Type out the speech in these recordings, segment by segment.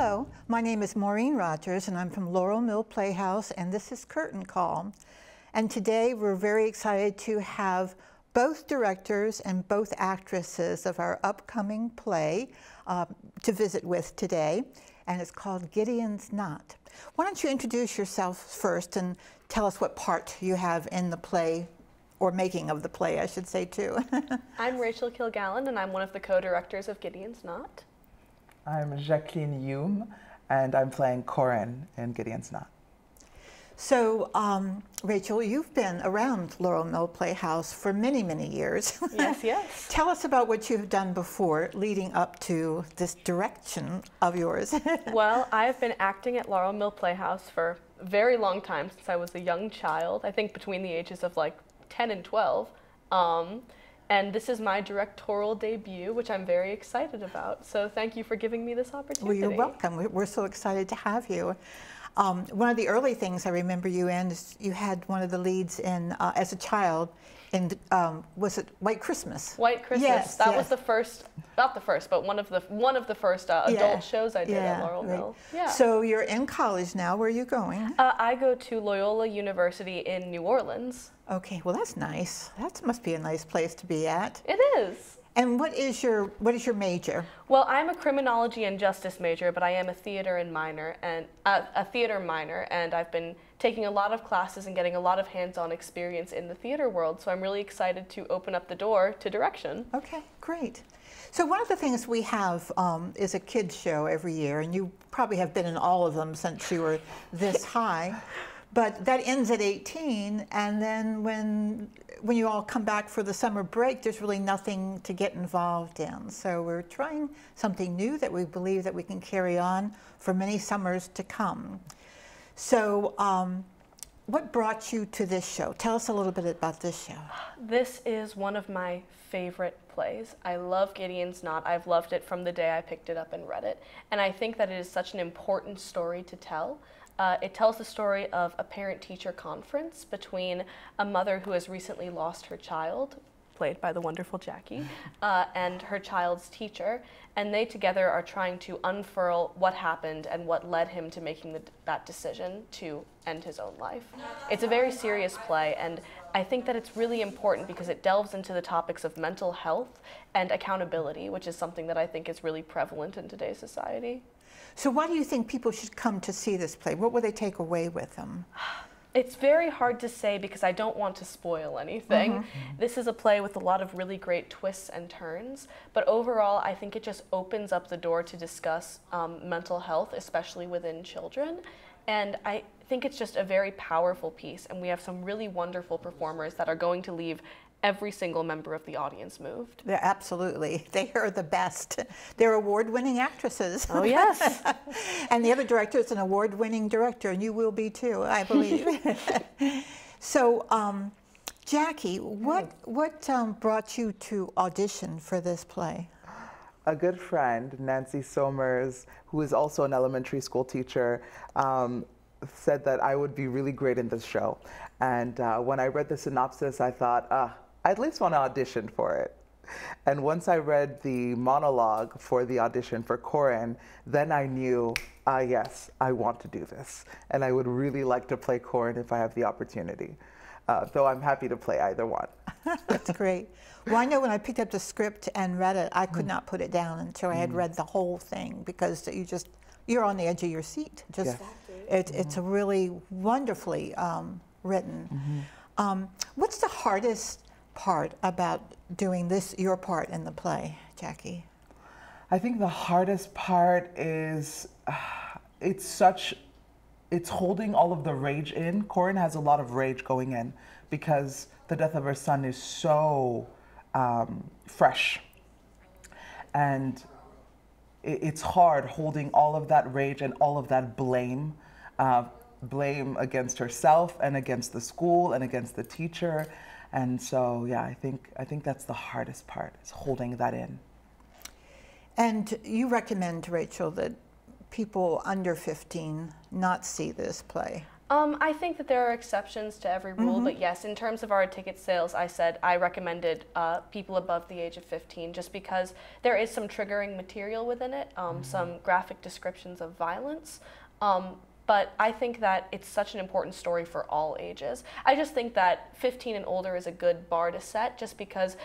Hello, my name is Maureen Rogers and I'm from Laurel Mill Playhouse, and this is Curtain Call. And today we're very excited to have both directors and both actresses of our upcoming play to visit with today, and it's called Gidion's As. Why don't you introduce yourself first and tell us what part you have in the play, or making of the play, I should say, too. I'm Rachel Kilgallon, and I'm one of the co-directors of Gidion's As. I'm Jacqueline, and I'm playing Corinne in Gidion's As. So, Rachel, you've been around Laurel Mill Playhouse for many, many years. Yes, yes. Tell us about what you've done before leading up to this direction of yours. Well, I've been acting at Laurel Mill Playhouse for a very long time, since I was a young child, I think between the ages of like 10 and 12. And this is my directorial debut, which I'm very excited about. So thank you for giving me this opportunity. Well, you're welcome. We're so excited to have you. One of the early things I remember you in is you had one of the leads in, as a child, in, was it White Christmas? White Christmas. Yes, that yes. was the first, not the first, but one of the first adult shows I did at Laurel Mill. Yeah. So you're in college now. Where are you going? I go to Loyola University in New Orleans. Okay, well that's nice. That must be a nice place to be at. It is. And what is your major? Well, I'm a criminology and justice major, but I am a theater minor, and I've been taking a lot of classes and getting a lot of hands-on experience in the theater world. So I'm really excited to open up the door to direction. Okay, great. So one of the things we have is a kids show every year, and you probably have been in all of them since you were this high. But that ends at 18, and then when you all come back for the summer break, there's really nothing to get involved in. So we're trying something new that we believe that we can carry on for many summers to come. So what brought you to this show? Tell us a little bit about this show. This is one of my favorite plays. I love Gidion's As. I've loved it from the day I picked it up and read it. And I think that it is such an important story to tell. It tells the story of a parent-teacher conference between a mother who has recently lost her child, played by the wonderful Jackie, and her child's teacher, and they together are trying to unfurl what happened and what led him to making that decision to end his own life. It's a very serious play, and I think that it's really important because it delves into the topics of mental health and accountability, which is something that I think is really prevalent in today's society. So why do you think people should come to see this play? What will they take away with them? It's very hard to say because I don't want to spoil anything. This is a play with a lot of really great twists and turns, but overall I think it just opens up the door to discuss mental health, especially within children. And I think it's just a very powerful piece, and we have some really wonderful performers that are going to leave every single member of the audience moved. They're absolutely. They are the best. They're award-winning actresses. Oh, yes. And the other director is an award-winning director, and you will be too, I believe. So, Jackie, what brought you to audition for this play? A good friend, Nancy Somers, who is also an elementary school teacher, said that I would be really great in this show. And when I read the synopsis, I thought, I at least want to audition for it. And once I read the monologue for the audition for Corinne, then I knew, yes, I want to do this. And I would really like to play Corinne if I have the opportunity. Though I'm happy to play either one. That's great. Well, I know when I picked up the script and read it, I could not put it down until I had read the whole thing, because you're on the edge of your seat. Just, it's a really wonderfully written. What's the hardest part about doing your part in the play, Jackie? I think the hardest part is it's holding all of the rage in. Corinne has a lot of rage going in because the death of her son is so fresh. And it's hard holding all of that rage and all of that blame. Blame against herself and against the school and against the teacher. And so, yeah, I think that's the hardest part, is holding that in. And you recommend, Rachel, that people under 15 not see this play? I think that there are exceptions to every rule, but yes, in terms of our ticket sales, I said I recommended people above the age of 15 just because there is some triggering material within it, some graphic descriptions of violence. But I think that it's such an important story for all ages. I just think that 15 and older is a good bar to set just because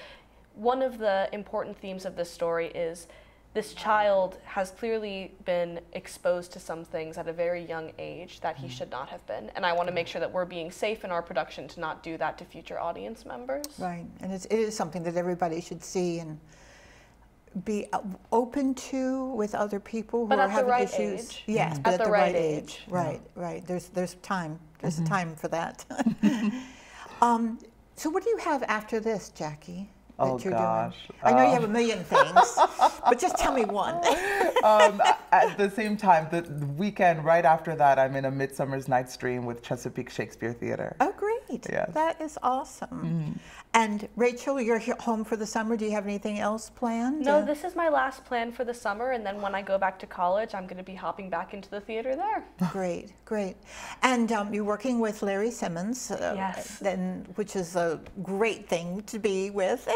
one of the important themes of this story is this child has clearly been exposed to some things at a very young age that he should not have been. And I want to make sure that we're being safe in our production to not do that to future audience members. Right, and it is something that everybody should see and be open to with other people who are having issues. Age. Yes, but at the right age. Right, right. There's time. There's time for that. So what do you have after this, Jackie? Oh gosh. I know you have a million things, but just tell me one. At the same time, the weekend right after that, I'm in A Midsummer's Night's Dream with Chesapeake Shakespeare Theater. Oh, great. Yes. That is awesome. And Rachel, you're home for the summer. Do you have anything else planned? No, this is my last plan for the summer, and then when I go back to college, I'm going to be hopping back into the theater there. Great, great. And you're working with Larry Simmons, yes, which is a great thing to be with.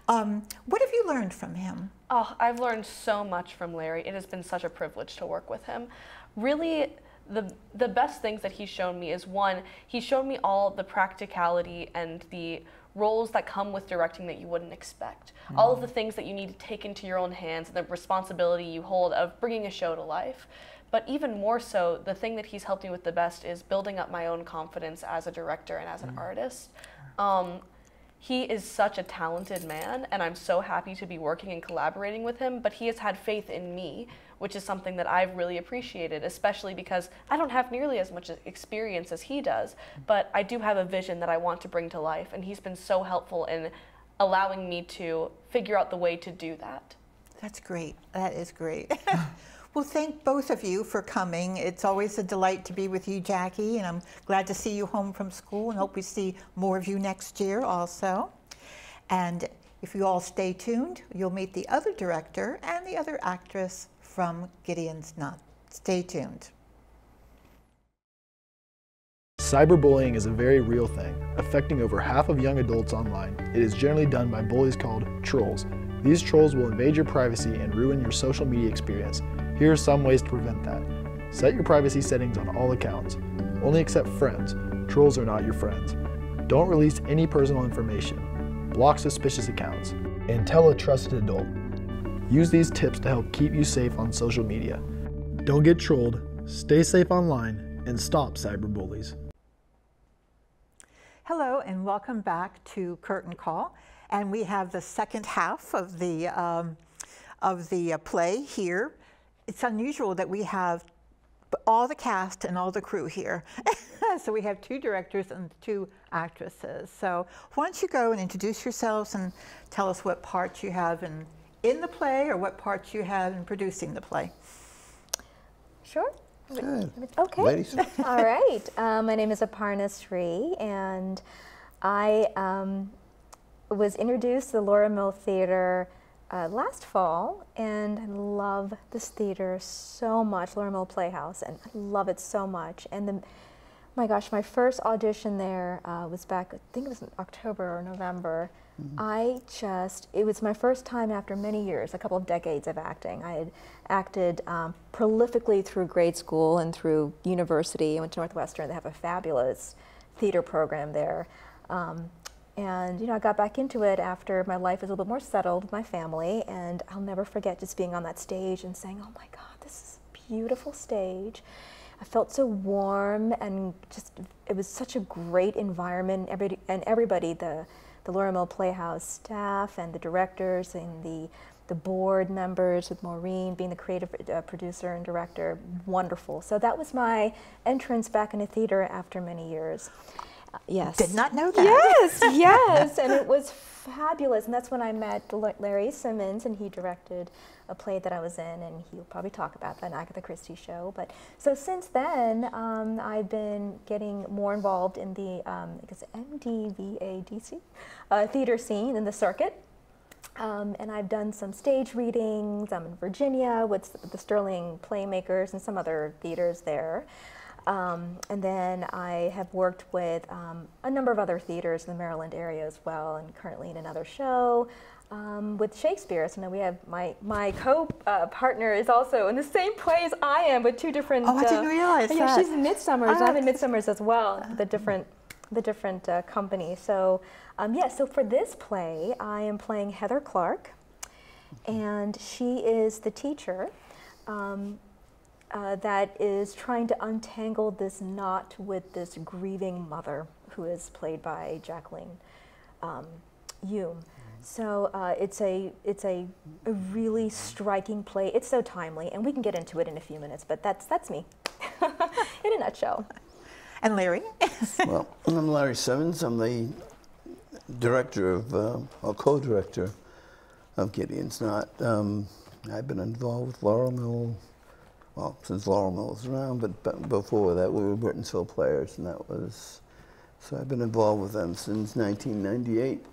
What have you learned from him? Oh, I've learned so much from Larry. It has been such a privilege to work with him. Really, the best things that he's shown me is, one, he's shown me all the practicality and the roles that come with directing that you wouldn't expect. All of the things that you need to take into your own hands, and the responsibility you hold of bringing a show to life. But even more so, the thing that he's helped me with the best is building up my own confidence as a director and as an artist. He is such a talented man, and I'm so happy to be working and collaborating with him, but he has had faith in me, which is something that I've really appreciated, especially because I don't have nearly as much experience as he does, but I do have a vision that I want to bring to life, and he's been so helpful in allowing me to figure out the way to do that. That's great. That is great. Well, thank both of you for coming. It's always a delight to be with you, Jackie, and I'm glad to see you home from school and hope we see more of you next year also. And if you all stay tuned, you'll meet the other director and the other actress from Gidion's As. Stay tuned. Cyberbullying is a very real thing, affecting over half of young adults online. It is generally done by bullies called trolls. These trolls will invade your privacy and ruin your social media experience. Here are some ways to prevent that. Set your privacy settings on all accounts. Only accept friends. Trolls are not your friends. Don't release any personal information. Block suspicious accounts. And tell a trusted adult. Use these tips to help keep you safe on social media. Don't get trolled, stay safe online, and stop cyberbullies. Hello and welcome back to Curtain Call. And we have the second half of the play here. It's unusual that we have all the cast and all the crew here. So we have two directors and two actresses. So why don't you go and introduce yourselves and tell us what parts you have in the play or what parts you have in producing the play. Sure. Good. Okay. Ladies. All right. My name is Arpana and I was introduced to the Laura Mill Theater last fall, and I love this theater so much, Laura Mill Playhouse, and I love it so much. And my gosh, my first audition there was back, I think it was in October or November. It was my first time after many years, a couple of decades of acting. I had acted prolifically through grade school and through university. I went to Northwestern. They have a fabulous theater program there. And you know, I got back into it after my life was a little bit more settled with my family, and I'll never forget just being on that stage and saying, oh my God, this is a beautiful stage. I felt so warm, and just, it was such a great environment. Everybody, the Laura Mill Playhouse staff and the directors and the board members, with Maureen being the creative producer and director, wonderful. So that was my entrance back into theater after many years. Yes. Did not know that. Yes, yes, and it was fabulous. And that's when I met Larry Simmons, and he directed a play that I was in, and he'll probably talk about that, an Agatha Christie show. But so since then, I've been getting more involved in the I guess MDVADC theater scene in the circuit. And I've done some stage readings. I'm in Virginia with the Sterling Playmakers and some other theaters there. And then I have worked with a number of other theaters in the Maryland area as well, and currently in another show with Shakespeare. So now we have my co-partner is also in the same play as I am, but two different. Oh, I didn't realize that. Yeah, she's in Midsummers. I'm in Midsummers as well. The different company. So yeah. So for this play, I am playing Heather Clark, and she is the teacher. That is trying to untangle this knot with this grieving mother, who is played by Jacqueline Hume. So it's a really striking play. It's so timely, and we can get into it in a few minutes. But that's me, in a nutshell. And Larry? Well, I'm Larry Simmons. I'm the director of, or co-director of Gidion's Knot. I've been involved with Laurel Mill. Well, since Laurel Mill was around, but before that we were Burtonsville Players, and that was, so I've been involved with them since 1998,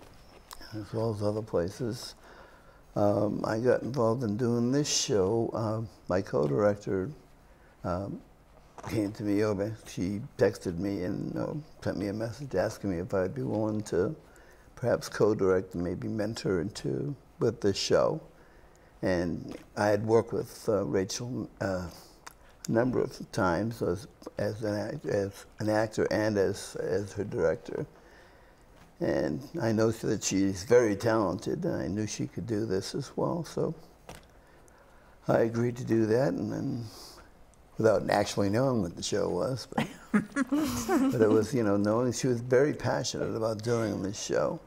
as well as other places. I got involved in doing this show. My co-director came to me over, she texted me and sent me a message asking me if I'd be willing to perhaps co-direct and maybe mentor with this show. And I had worked with Rachel a number of times as an actor and as her director. And I know that she's very talented, and I knew she could do this as well. So I agreed to do that, and then without actually knowing what the show was, but, but it was, knowing she was very passionate about doing this show.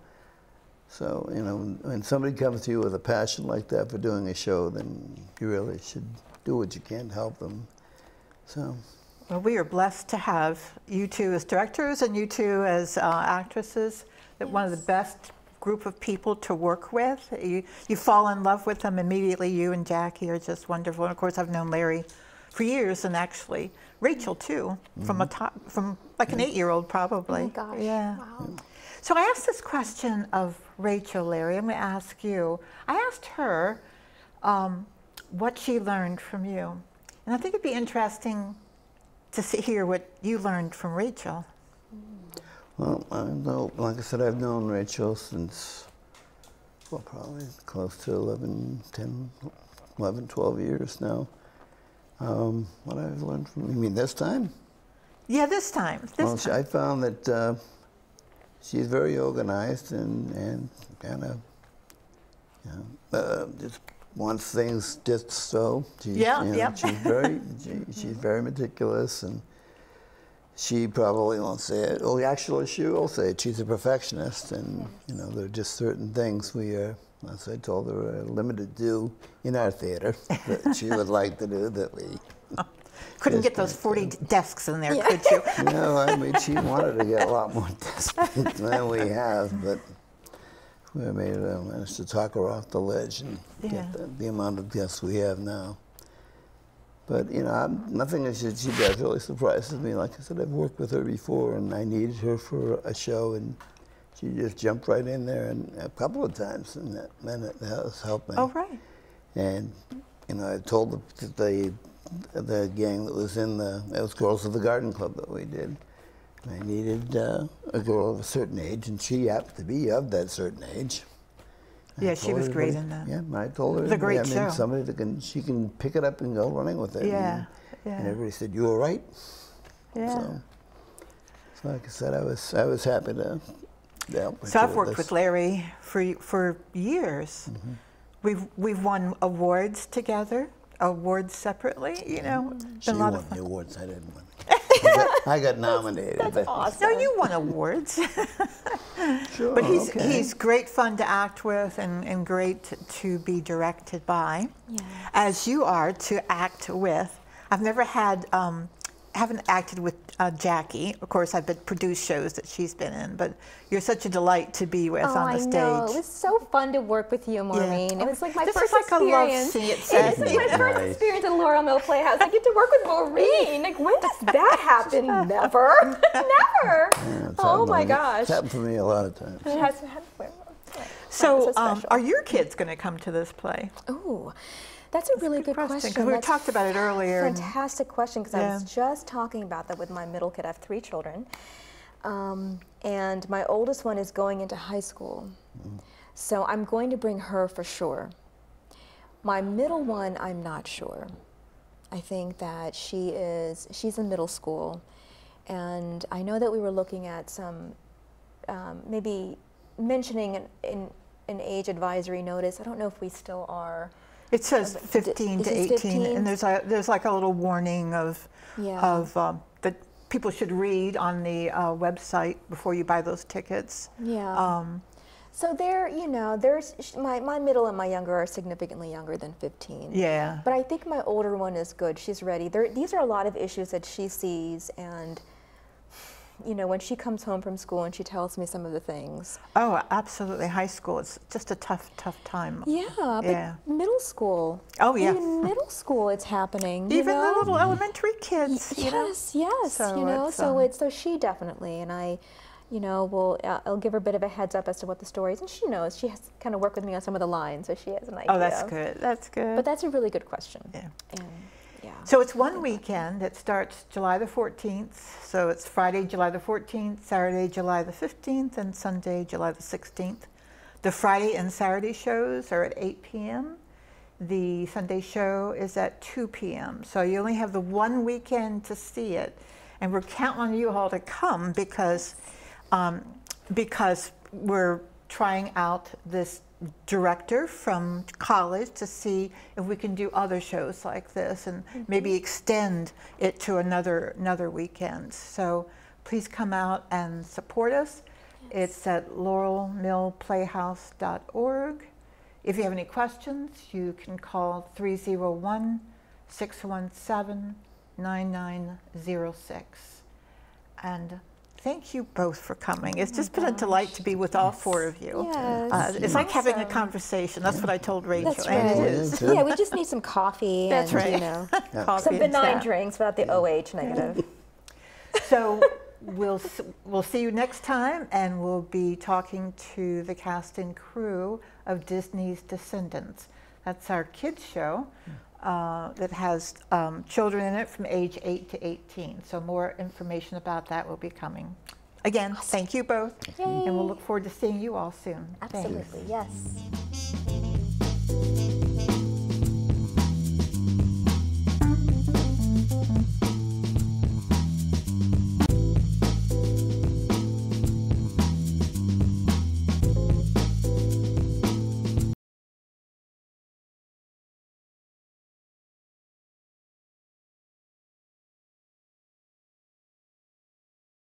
So, when somebody comes to you with a passion like that for doing a show, then you really should do what you can to help them. So. Well, we are blessed to have you two as directors and you two as actresses. Yes. One of the best group of people to work with. You fall in love with them immediately. You and Jackie are just wonderful. And of course, I've known Larry for years, and actually Rachel too, from like an 8-year-old probably. Oh my gosh! Yeah. Wow. So I asked this question of Rachel, Larry. I'm going to ask you. I asked her what she learned from you. And I think it'd be interesting to hear what you learned from Rachel. Well, like I said, I've known Rachel since, well, probably close to 11, 12 years now. What I've learned from, you mean this time? Yeah, this time. I found that she's very organized and kind of, just wants things just so. She's very meticulous, and she probably won't say it. Oh, actually, she will say it. She's a perfectionist, and there are just certain things we are, as I told her, are limited to do in our theater that she would like to do that we. Couldn't get those 40 desks in there, could you? No, I mean, she wanted to get a lot more desks than we have, but we managed to talk her off the ledge and get the amount of guests we have now. But, nothing that she does really surprises me. Like I said, I've worked with her before, and I needed her for a show, and she just jumped right in there, and a couple of times, and that has helped me. Oh, right. And, I told the gang that was in it was Girls of the Garden Club that we did. And I needed a girl of a certain age, and she happened to be of that certain age. Yeah, she was great in that. Yeah, I told her. It was a great show. Somebody that she can pick it up and go running with it. Yeah, and everybody said, "You were right." Yeah. So like I said, I was happy to help. So I've worked with Larry for years. Mm-hmm. We've won awards together, awards separately. She been a lot of fun. The awards. I didn't win. I got nominated. That's awesome. No, you won awards. Sure, but he's great fun to act with and great to be directed by, as you are to act with. I've never haven't acted with Jackie. Of course, I've produced shows that she's been in, but you're such a delight to be with on the stage. I know. It was so fun to work with you, Maureen. Yeah. It was like my this first is like experience. A love It's my first experience at Laurel Mill Playhouse. I get to work with Maureen. Like, when does that happen? Never. Never. Yeah, oh my gosh. It's happened for me a lot of times. It has happened. So, are your kids going to come to this play? Ooh. That's a really good question. Because we talked about it earlier. Fantastic question, because I was just talking about that with my middle kid. I have 3 children. And my oldest one is going into high school. So I'm going to bring her for sure. My middle one, I'm not sure. I think that she's in middle school. And I know that we were looking at some, maybe mentioning an age advisory notice. I don't know if we still are. It says 15 to 18, 15? And there's like a little warning of that people should read on the website before you buy those tickets. Yeah. So there, you know, my middle and my younger are significantly younger than 15. Yeah. But I think my older one is good. She's ready. These are a lot of issues that she sees, and you know, when she comes home from school and she tells me some of the things. Oh, absolutely. High school, it's just a tough time. Yeah, but middle school. Oh, yeah. Even middle school, it's happening. Even you know? the little elementary kids. Yes, you know? yes. So you know, so she definitely, and I, you know, I'll give her a bit of a heads up as to what the story is, and she knows. She has kind of worked with me on some of the lines, so she has an idea. Oh, that's good. That's good. But that's a really good question. Yeah. And, yeah. So it's one weekend. It starts July the 14th. So it's Friday, July the 14th, Saturday, July the 15th, and Sunday, July the 16th. The Friday and Saturday shows are at 8 p.m. The Sunday show is at 2 p.m. So you only have the one weekend to see it. And we're counting on you all to come because we're trying out this director from college to see if we can do other shows like this and maybe extend it to another weekend. So please come out and support us. Yes. It's at laurelmillplayhouse.org. If you have any questions, you can call 301-617-9906. And thank you both for coming. It's just been a delight to be with all 4 of you. Yes. It's like having a conversation. That's what I told Rachel. That's right. And it is. Yeah, we just need some coffee. That's and, right. You know, Coffee some and benign chat. drinks without the OH negative. So we'll see you next time, and we'll be talking to the cast and crew of Disney's Descendants. That's our kids show. That has children in it from age 8 to 18. So more information about that will be coming. Again, thank you both. Yay. And we'll look forward to seeing you all soon. Absolutely, Thanks. yes.